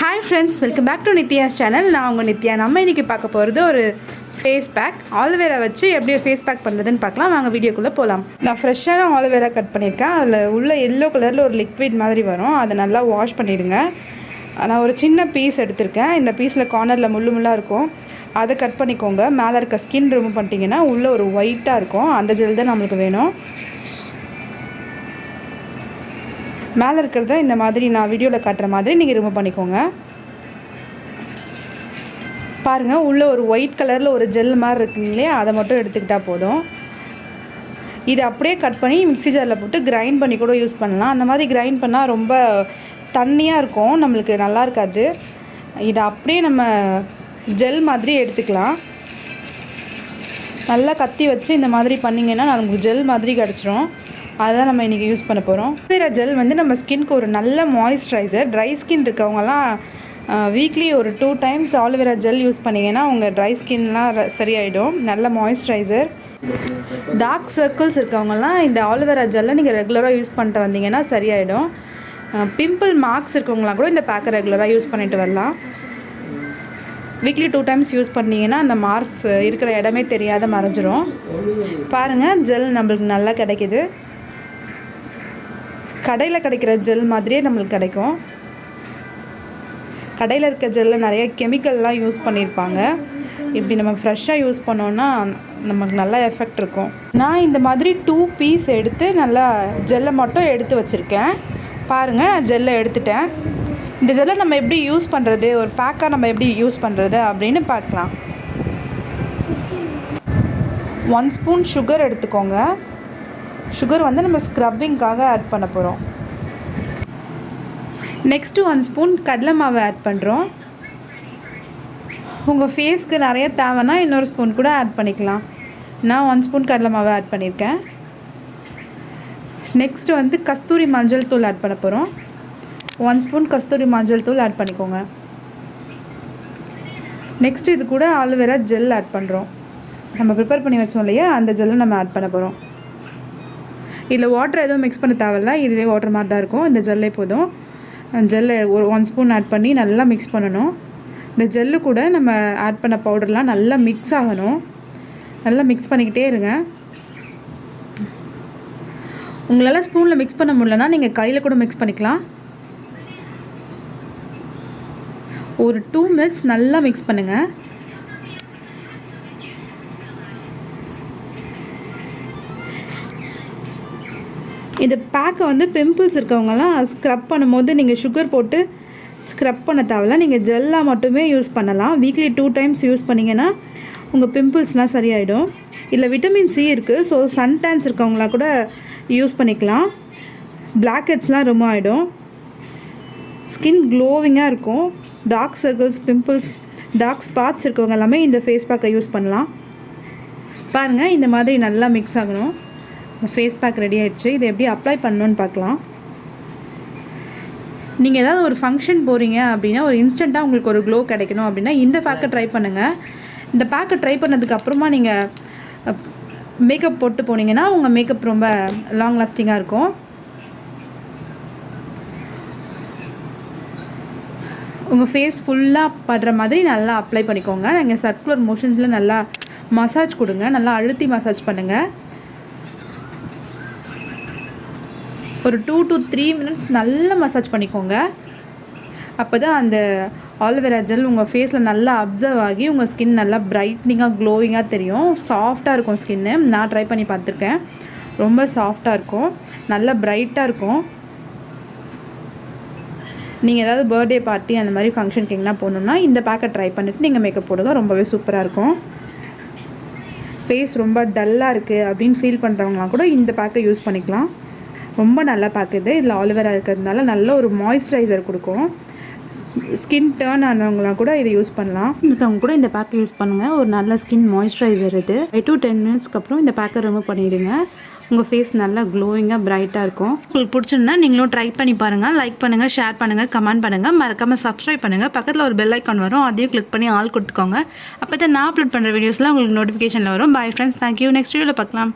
Hi friends, welcome back to Nitya's channel. நான் உங்கள் நித்யா. நம்ம இன்றைக்கி பார்க்க போகிறது ஒரு ஃபேஸ் பேக். ஆலோவேரா வச்சு எப்படி ஃபேஸ் பேக் பண்ணுறதுன்னு பார்க்கலாம். வாங்க வீடியோக்குள்ளே போகலாம். நான் ஃப்ரெஷ்ஷான ஆலோவேரா கட் பண்ணியிருக்கேன். அதில் உள்ள எல்லோ கலரில் ஒரு லிக்விட் மாதிரி வரும். அதை நல்லா வாஷ் பண்ணிவிடுங்க. நான் ஒரு சின்ன பீஸ் எடுத்திருக்கேன். இந்த பீஸில் கார்னரில் முள்ளாக இருக்கும். அதை கட் பண்ணிக்கோங்க. மேலே இருக்க ஸ்கின் ரிமூவ் பண்ணிட்டீங்கன்னா உள்ளே ஒரு ஒயிட்டாக இருக்கும். அந்த ஜெல் தான் நம்மளுக்கு வேணும். மேலே இருக்கிறத இந்த மாதிரி நான் வீடியோவில் காட்டுற மாதிரி நீங்கள் ரிமூவ் பண்ணிக்கோங்க. பாருங்கள், உள்ளே ஒரு ஒயிட் கலரில் ஒரு ஜெல் மாதிரி இருக்குங்க இல்லையா, அதை மட்டும் எடுத்துக்கிட்டால் போதும். இதை அப்படியே கட் பண்ணி மிக்ஸி ஜாரில் போட்டு கிரைண்ட் பண்ணி கூட யூஸ் பண்ணலாம். அந்த மாதிரி கிரைண்ட் பண்ணால் ரொம்ப தண்ணியாக இருக்கும், நம்மளுக்கு நல்லா இருக்காது. இதை அப்படியே நம்ம ஜெல் மாதிரி எடுத்துக்கலாம். நல்லா கத்தி வச்சு இந்த மாதிரி பண்ணிங்கன்னா நமக்கு ஜெல் மாதிரி கிடச்சிரும். அதுதான் நம்ம இன்றைக்கி யூஸ் பண்ண போகிறோம். ஆலோவேரா ஜெல் வந்து நம்ம ஸ்கின்க்கு ஒரு நல்ல மாய்ஸ்சரைசர். ட்ரை ஸ்கின் இருக்கவங்கலாம் வீக்லி ஒரு 2 times ஆலோவேரா ஜெல் யூஸ் பண்ணிங்கன்னா உங்கள் ட்ரை ஸ்கின்லாம் சரியாயிடும். நல்ல மாய்ஸ்சரைசர். டார்க் சர்க்கிள்ஸ் இருக்கவங்கலாம் இந்த ஆலோவேரா ஜெல்லை நீங்கள் ரெகுலராக யூஸ் பண்ணிட்டு வந்தீங்கன்னா சரியாயிடும். பிம்பிள் மார்க்ஸ் இருக்கவங்களாம் கூட இந்த பேக்கை ரெகுலராக யூஸ் பண்ணிட்டு வரலாம். வீக்லி 2 times யூஸ் பண்ணிங்கன்னா அந்த மார்க்ஸ் இருக்கிற இடமே தெரியாத மறைஞ்சிரும். பாருங்கள், ஜெல் நம்மளுக்கு நல்லா கிடைக்கிது. கடையில் கிடைக்கிற ஜெல் மாதிரியே நம்மளுக்கு கிடைக்கும். கடையில் இருக்க ஜெல்லில் நிறைய கெமிக்கல்லாம் யூஸ் பண்ணியிருப்பாங்க. இப்படி நம்ம ஃப்ரெஷ்ஷாக யூஸ் பண்ணோன்னா நமக்கு நல்லா எஃபெக்ட் இருக்கும். நான் இந்த மாதிரி 2 பீஸ் எடுத்து நல்லா ஜெல்லை மட்டும் எடுத்து வச்சுருக்கேன். பாருங்கள், நான் ஜெல்லை எடுத்துட்டேன். இந்த ஜெல்லை நம்ம எப்படி யூஸ் பண்ணுறது, ஒரு பேக்காக நம்ம எப்படி யூஸ் பண்ணுறது அப்படின்னு பார்க்கலாம். 1 spoon சுகர் எடுத்துக்கோங்க. சுகர் வந்து நம்ம ஸ்க்ரப்பிங்காக ஆட் பண்ண போகிறோம். நெக்ஸ்ட்டு 1 spoon கடலை மாவு ஆட் பண்ணுறோம். உங்கள் ஃபேஸ்க்கு நிறைய தேவைன்னா இன்னொரு ஸ்பூன் கூட ஆட் பண்ணிக்கலாம். நான் 1 spoon கடலை மாவு ஆட் பண்ணியிருக்கேன். நெக்ஸ்ட்டு வந்து கஸ்தூரி மஞ்சள் தூள் ஆட் பண்ண போகிறோம். 1 spoon கஸ்தூரி மஞ்சள் தூள் ஆட் பண்ணிக்கோங்க. நெக்ஸ்ட்டு இது கூட ஆலோவேரா ஜெல் ஆட் பண்ணுறோம். நம்ம ப்ரிப்பேர் பண்ணி வச்சோம் இல்லையா, அந்த ஜெல்லை நம்ம ஆட் பண்ண போகிறோம். இதில் வாட்டர் எதுவும் மிக்ஸ் பண்ண தேவையில்ல, இதுவே வாட்டர் மாதிரி தான் இருக்கும். இந்த ஜெல்லே போதும். ஜெல்லை ஒரு 1 spoon ஆட் பண்ணி நல்லா மிக்ஸ் பண்ணணும். இந்த ஜெல்லு கூட நம்ம ஆட் பண்ண பவுடர்லாம் நல்லா மிக்ஸ் ஆகணும். நல்லா மிக்ஸ் பண்ணிக்கிட்டே இருங்க. உங்களால் ஸ்பூனில் மிக்ஸ் பண்ண முடியலன்னா நீங்கள் கையில் கூட மிக்ஸ் பண்ணிக்கலாம். ஒரு 2 minutes நல்லா மிக்ஸ் பண்ணுங்கள். இந்த பேக்கை வந்து பிம்பிள்ஸ் இருக்கவங்கலாம் ஸ்க்ரப் பண்ணும்போது நீங்கள் சுகர் போட்டு ஸ்க்ரப் பண்ண தேவையில்ல, நீங்கள் ஜெல்லாக மட்டுமே யூஸ் பண்ணலாம். வீக்லி 2 times யூஸ் பண்ணிங்கன்னா உங்கள் பிம்பிள்ஸ்லாம் சரியாயிடும். இதில் விட்டமின் சி இருக்குது. ஸோ சன்டேன்ஸ் இருக்கவங்களாம் கூட யூஸ் பண்ணிக்கலாம். பிளாக் ஹெட்ஸ்லாம் ரிமூவ் ஆகிடும். ஸ்கின் க்ளோவிங்காக இருக்கும். Dark circles, pimples, dark spots இருக்கவங்க எல்லாமே இந்த ஃபேஸ் பேக்கை யூஸ் பண்ணலாம். பாருங்கள், இந்த மாதிரி நல்லா மிக்ஸ் ஆகணும். ஃபேஸ் பேக் ரெடி ஆகிடுச்சு. இதை எப்படி அப்ளை பண்ணணுன்னு பார்க்கலாம். நீங்கள் ஏதாவது ஒரு ஃபங்க்ஷன் போகிறீங்க அப்படின்னா, ஒரு இன்ஸ்டண்ட்டாக உங்களுக்கு ஒரு க்ளோ கிடைக்கணும் அப்படின்னா இந்த பேக்கை ட்ரை பண்ணுங்கள். இந்த பேக்கை ட்ரை பண்ணதுக்கப்புறமா நீங்கள் மேக்கப் போட்டு போனீங்கன்னா உங்கள் மேக்கப் ரொம்ப லாங் லாஸ்டிங்காக இருக்கும். உங்கள் ஃபேஸ் ஃபுல்லாக படுற மாதிரி நல்லா அப்ளை பண்ணிக்கோங்க. நீங்கள் சர்க்குலர் மோஷன்ஸில் நல்லா மசாஜ் கொடுங்க. நல்லா அழுத்தி மசாஜ் பண்ணுங்கள். ஒரு 2 to 3 minutes நல்லா மசாஜ் பண்ணிக்கோங்க. அப்போ தான் அந்த ஆலோவேரா ஜெல் உங்கள் ஃபேஸில் நல்லா அப்சர்வ் ஆகி உங்கள் ஸ்கின் நல்லா பிரைட்னிங்காக க்ளோவிங்காக தெரியும். சாஃப்டாக இருக்கும் ஸ்கின்னு. நான் ட்ரை பண்ணி பார்த்துருக்கேன். ரொம்ப சாஃப்டாக இருக்கும், நல்லா பிரைட்டாக இருக்கும். நீங்கள் ஏதாவது பர்த்டே பார்ட்டி அந்த மாதிரி ஃபங்க்ஷனுக்கு எங்கன்னா போகணுன்னா இந்த பேக்கை ட்ரை பண்ணிவிட்டு நீங்கள் மேக்கப் போடுங்க. ரொம்பவே சூப்பராக இருக்கும். ஃபேஸ் ரொம்ப டல்லாக இருக்குது அப்படின்னு ஃபீல் பண்ணுறவங்களாம் கூட இந்த பேக்கை யூஸ் பண்ணிக்கலாம். ரொம்ப நல்லா பார்க்குது. இதில் ஆலோவேரா இருக்கிறதுனால நல்ல ஒரு மாய்ஸ்சரைசர் கொடுக்கும். ஸ்கின் டர்ன் ஆனவங்களாம் கூட இதை யூஸ் பண்ணலாம். இருக்கவங்க கூட இந்த பேக்கை யூஸ் பண்ணுங்கள். ஒரு நல்ல ஸ்கின் மாய்ஸ்சரைசர் இது. 5 to 10 minutesக்கு அப்புறம் இந்த பேக்கை ரிமூவ் பண்ணிவிடுங்க. உங்கள் ஃபேஸ் நல்லா க்ளோவிங்காக பிரைட்டாக இருக்கும். உங்களுக்கு பிடிச்சிருந்தா நீங்களும் ட்ரை பண்ணி பாருங்கள். லைக் பண்ணுங்கள், ஷேர் பண்ணுங்கள், கமெண்ட் பண்ணுங்கள். மறக்காமல் சப்ஸ்கிரைப் பண்ணுங்கள். பக்கத்தில் ஒரு பெல் ஐக்கான் வரும், அதையும் கிளிக் பண்ணி ஆல் கொடுத்துக்கோங்க. அப்போ தான் நான் அப்லோட் பண்ணுற வீடியோஸ்லாம் உங்களுக்கு நோட்டிஃபிகேஷனில் வரும். Bye friends, thank you. நெக்ஸ்ட் வீடியோவில் பார்க்கலாம்.